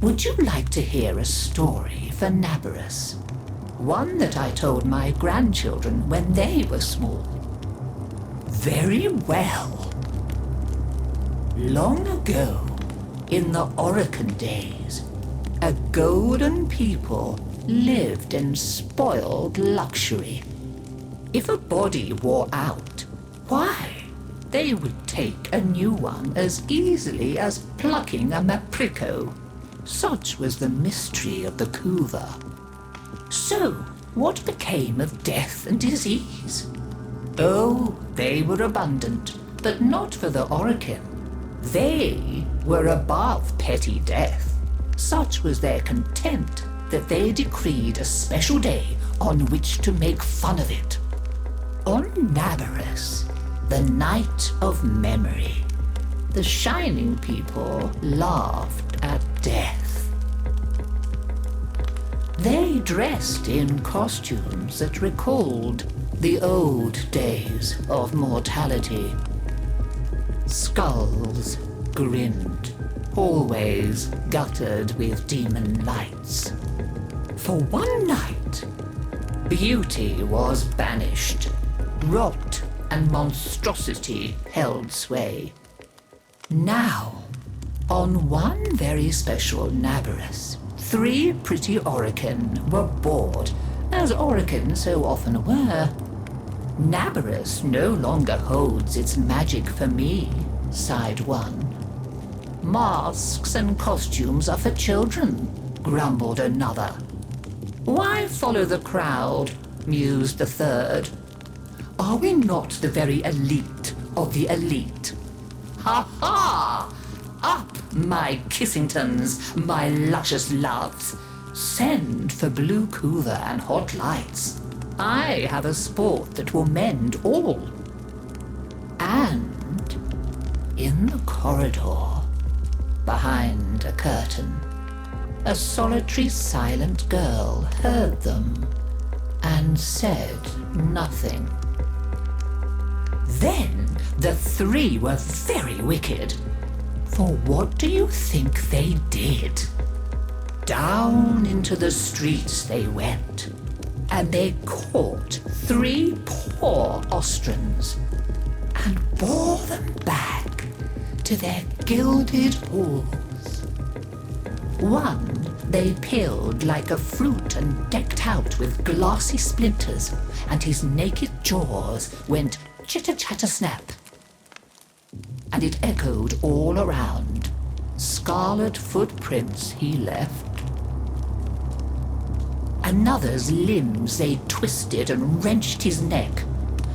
Would you like to hear a story for Naberus? One that I told my grandchildren when they were small. Very well. Long ago, in the Orocan days, a golden people lived in spoiled luxury. If a body wore out, why, they would take a new one as easily as plucking a maprico. Such was the mystery of the Couva. So, what became of death and disease? Oh, they were abundant, but not for the Orocan. They were above petty death. Such was their contempt that they decreed a special day on which to make fun of it. On Naberus, the night of memory, the shining people laughed at death. They dressed in costumes that recalled the old days of mortality. Skulls grinned, hallways guttered with demon lights. For one night, beauty was banished, rot and monstrosity held sway. Now, on one very special Naberus, 3 pretty Orocan were bored, as Orocan so often were. Naberus no longer holds its magic for me, sighed one. Masks and costumes are for children, grumbled another. Why follow the crowd, mused the third. Are we not the very elite of the elite? Ha ha! Up, my Kissingtons, my luscious loves. Send for blue couver and hot lights. I have a sport that will mend all. And in the corridor, behind a curtain, a solitary silent girl heard them and said nothing. Then the 3 were very wicked. For what do you think they did? Down into the streets they went, and they caught 3 poor Austrians and bore them back to their gilded halls. One they peeled like a fruit and decked out with glassy splinters, and his naked jaws went chitter-chatter-snap. And it echoed all around. Scarlet footprints he left. Another's limbs they twisted and wrenched his neck,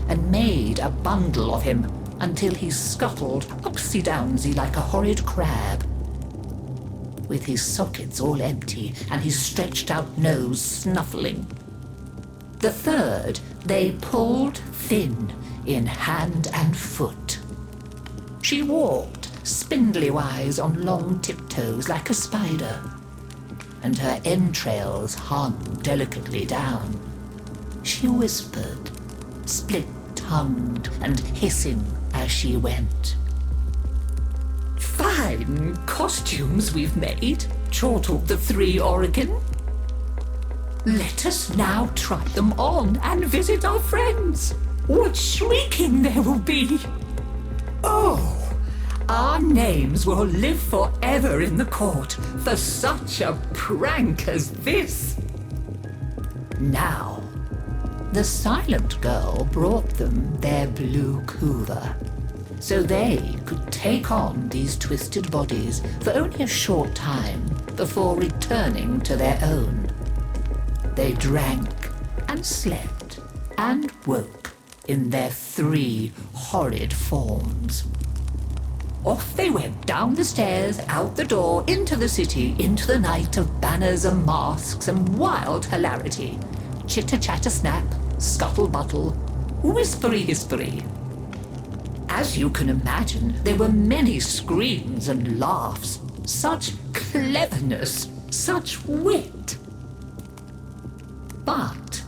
and made a bundle of him until he scuttled upsy-downsy like a horrid crab, with his sockets all empty and his stretched-out nose snuffling. The third they pulled thin in hand and foot. She walked spindly-wise on long tiptoes like a spider, and her entrails hung delicately down. She whispered, split-tongued and hissing as she went. Fine costumes we've made, chortled the 3 Orocan. Let us now try them on and visit our friends. What shrieking there will be! Oh, our names will live forever in the court for such a prank as this. Now, the silent girl brought them their blue couver, so they could take on these twisted bodies for only a short time before returning to their own. They drank and slept and woke in their 3 horrid forms. Off they went down the stairs, out the door, into the city, into the night of banners and masks and wild hilarity. Chitter-chatter-snap, scuttle-buttle, whispery-hispery. As you can imagine, there were many screams and laughs. Such cleverness, such wit. But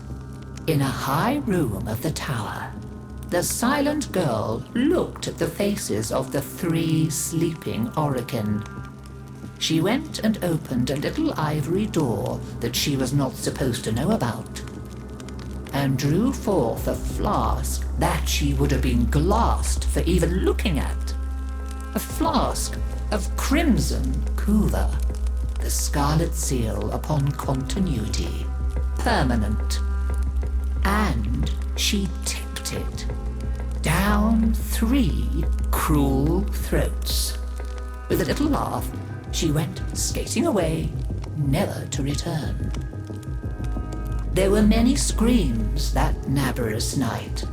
in a high room of the tower, the silent girl looked at the faces of the 3 sleeping Orocan. she went and opened a little ivory door that she was not supposed to know about, and drew forth a flask that she would have been glassed for even looking at. A flask of crimson kuva, the scarlet seal upon continuity, permanent. And she tipped it down 3 cruel throats. With a little laugh, she went skating away, never to return. There were many screams that Naberus night,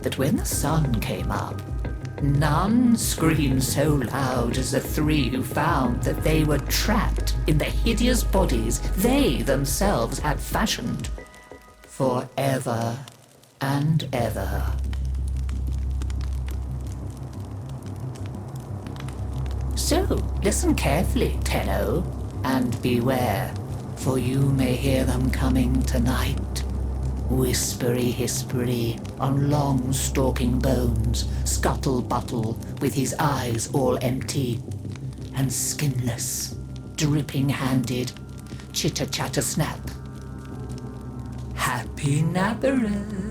but when the sun came up, none screamed so loud as the 3 who found that they were trapped in the hideous bodies they themselves had fashioned forever and ever. So, listen carefully, Tenno, and beware, for you may hear them coming tonight. Whispery-hispery on long stalking bones, scuttle-buttle with his eyes all empty, and skinless, dripping-handed, chitter-chatter-snap. Happy Naberus!